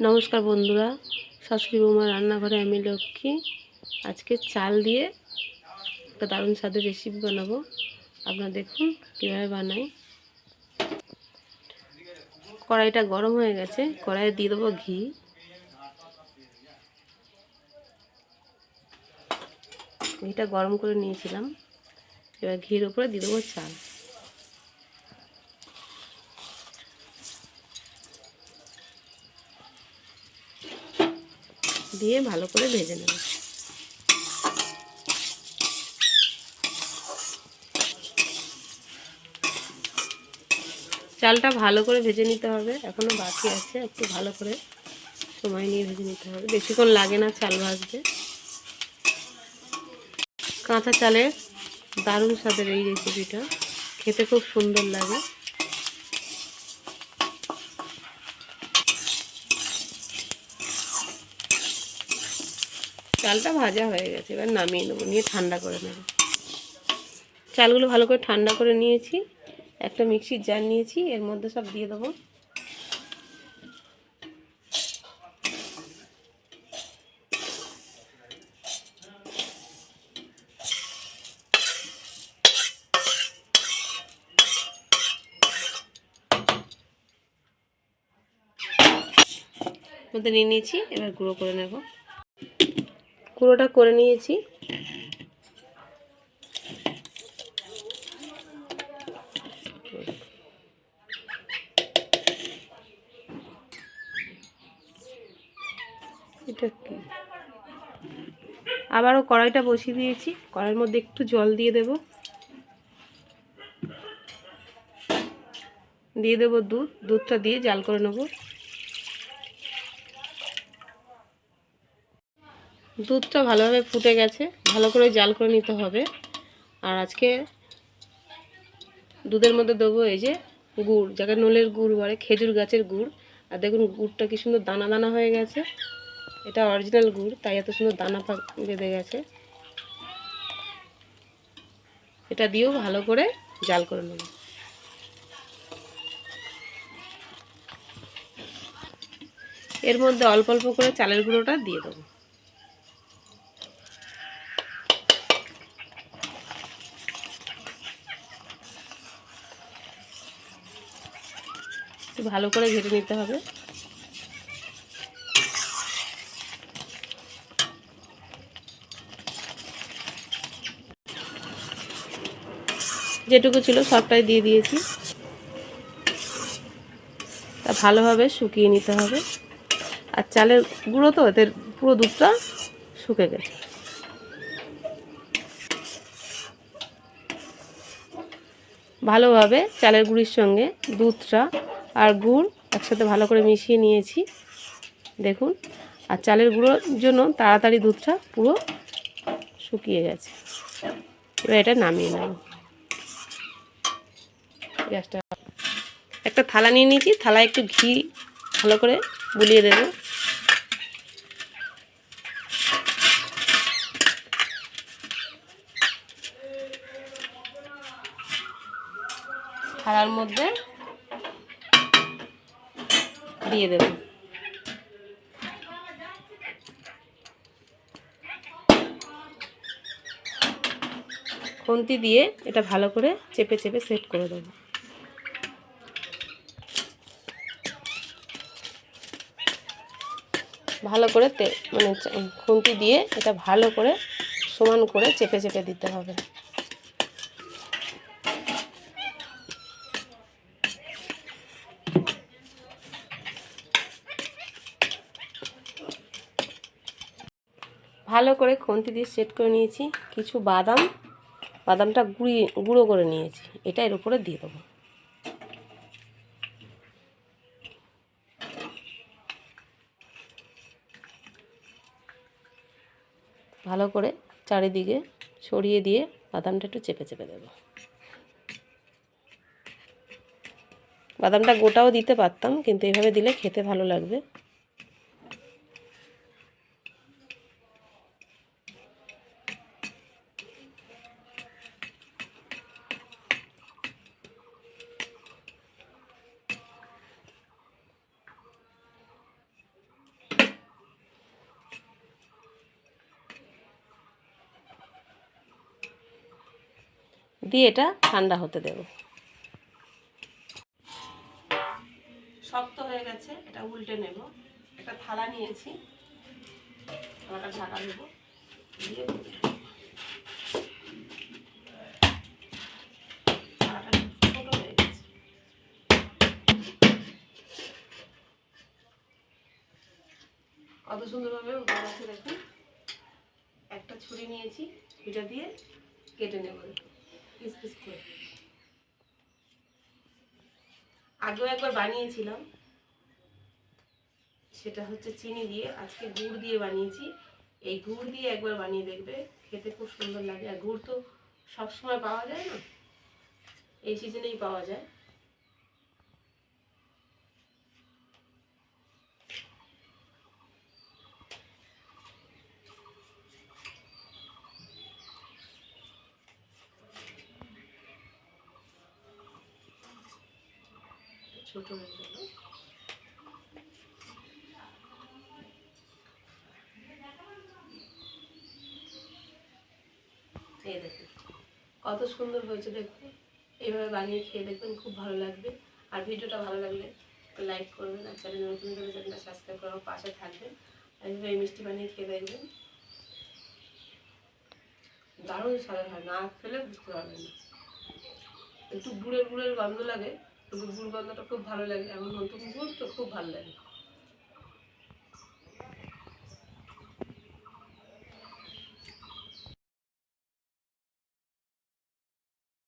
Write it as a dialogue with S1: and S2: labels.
S1: নমস্কার বন্ধুরা, শাশুড়ি বৌমার রান্নাঘরে আমি লক্ষ্মী। আজকে চাল দিয়ে একটা দারুণ স্বাদের রেসিপি বানাবো। আপনারা দেখুন কীভাবে বানাই। কড়াইটা গরম হয়ে গেছে, কড়াইয়ে দিয়ে দেবো ঘি। ঘিটা গরম করে নিয়েছিলাম, এবার ঘির উপরে দিয়ে দেবো চাল। দিয়ে ভালো করে ভেজে নেব। চালটা ভালো করে ভেজে নিতে হবে, এখনও বাকি আছে, একটু ভালো করে সময় নিয়ে ভেজে নিতে হবে, বেশিক্ষণ লাগে না চাল ভাজতে। কাঁচা চালের দারুণ স্বাদের এই রেসিপিটা, খেতে খুব সুন্দর লাগে। চালটা ভাজা হয়ে গেছে, এবার নামিয়ে নেবো, নিয়ে ঠান্ডা করে নেব। চালগুলো ভালো করে ঠান্ডা করে নিয়েছি, একটা মিক্সির জার নিয়েছি, এর মধ্যে সব দিয়ে দেবো। মধ্যে নিয়ে নিয়েছি, এবার গুঁড়ো করে নেব। গুঁড়োটা করে নিয়েছি। এটা কি, আবারও কড়াইটা বসিয়ে দিয়েছি, কড়াইয়ের মধ্যে একটু জল দিয়ে দেব। দিয়ে দেবো দুধ, দুধটা দিয়ে জাল করে নেব। দুধটা ভালোভাবে ফুটে গেছে, ভালো করে জাল করে নিতে হবে। আর আজকে দুধের মধ্যে দেবো এই যে গুড়, যাকে নলের গুড় বলে, খেজুর গাছের গুড়। আর দেখুন গুড়টা কি সুন্দর দানা দানা হয়ে গেছে, এটা অরিজিনাল গুড়, তাই এত সুন্দর দানা বেঁধে গেছে। এটা দিয়েও ভালো করে জাল করে নেব। এর মধ্যে অল্প অল্প করে চালের গুঁড়োটা দিয়ে দেবো। ভালো করে ঘেটে নিতে হবে। যেটুকু ছিল সবটাই দিয়ে দিয়েছি, তা ভালোভাবে শুকিয়ে নিতে হবে। আর চালের গুঁড়ো তো, এদের পুরো দুধটা শুকে গেছে। ভালোভাবে চালের গুঁড়ির সঙ্গে দুধটা আর গুড় একসাথে ভালো করে মিশিয়ে নিয়েছি, দেখুন। আর চালের গুঁড়োর জন্য তাড়াতাড়ি দুধটা পুরো শুকিয়ে গেছে। এবার এটা নামিয়ে নেব। গ্যাসটা একটা থালা নিয়ে নিয়েছি, থালায় একটু ঘি ভালো করে বুলিয়ে দেব। থালার মধ্যে দিয়ে দেব। খুন্তি দিয়ে এটা ভালো করে চেপে চেপে সেট করে দেব। ভালো করে মানে খুন্তি দিয়ে এটা ভালো করে সমান করে চেপে চেপে দিতে হবে। ভালো করে খুন্তি দিয়ে সেট করে নিয়েছি। কিছু বাদামটা গুঁড়ো করে নিয়েছি, এটা এর উপরে দিয়ে দেবো। ভালো করে চারিদিকে ছড়িয়ে দিয়ে বাদামটা একটু চেপে চেপে দেবো। বাদামটা গোটাও দিতে পারতাম, কিন্তু এইভাবে দিলে খেতে ভালো লাগবে। দিয়ে এটা ঠান্ডা হতে দেব। শক্ত হয়ে গেছে, এটা উল্টে নেব। একটা থালা নিয়েছি, থালাটা ঢাকা দেব, দিয়ে থালাটা ছোটো হয়ে গেছে। কত সুন্দরভাবে উঠে গেছে দেখুন। একটা ছুরি নিয়েছি, এটা দিয়ে কেটে নেব পিস পিস করে। আগেও একবার বানিয়েছিলাম, সেটা হচ্ছে চিনি দিয়ে, আজকে গুড় দিয়ে বানিয়েছি। এই গুড় দিয়ে একবার বানিয়ে দেখবে, খেতে খুব সুন্দর লাগে। আর গুড় তো সবসময় পাওয়া যায় না, এই সিজনেই পাওয়া যায়। ছোট হয়ে গেল। এই দেখুন কত সুন্দর হয়েছে দেখুন। এইভাবে বানিয়ে খেয়ে দেখবেন, খুব ভালো লাগবে। আর ভিডিওটা ভালো লাগলে লাইক করবেন, আর চ্যানেলে নতুন করে চ্যানেলটা সাবস্ক্রাইব করার পাশে থাকবেন। আর এইভাবে এই মিষ্টি বানিয়ে খেয়ে দেখবেন, দারুণ স্বাদের হয়, না খেলে বুঝতে পারবেন না। একটু গুড়ের গুড়ের গন্ধ লাগে, কিন্তু গুড় গন্ধটা খুব ভালো লাগে, এখন নতুন গুড় তো খুব ভালো লাগে।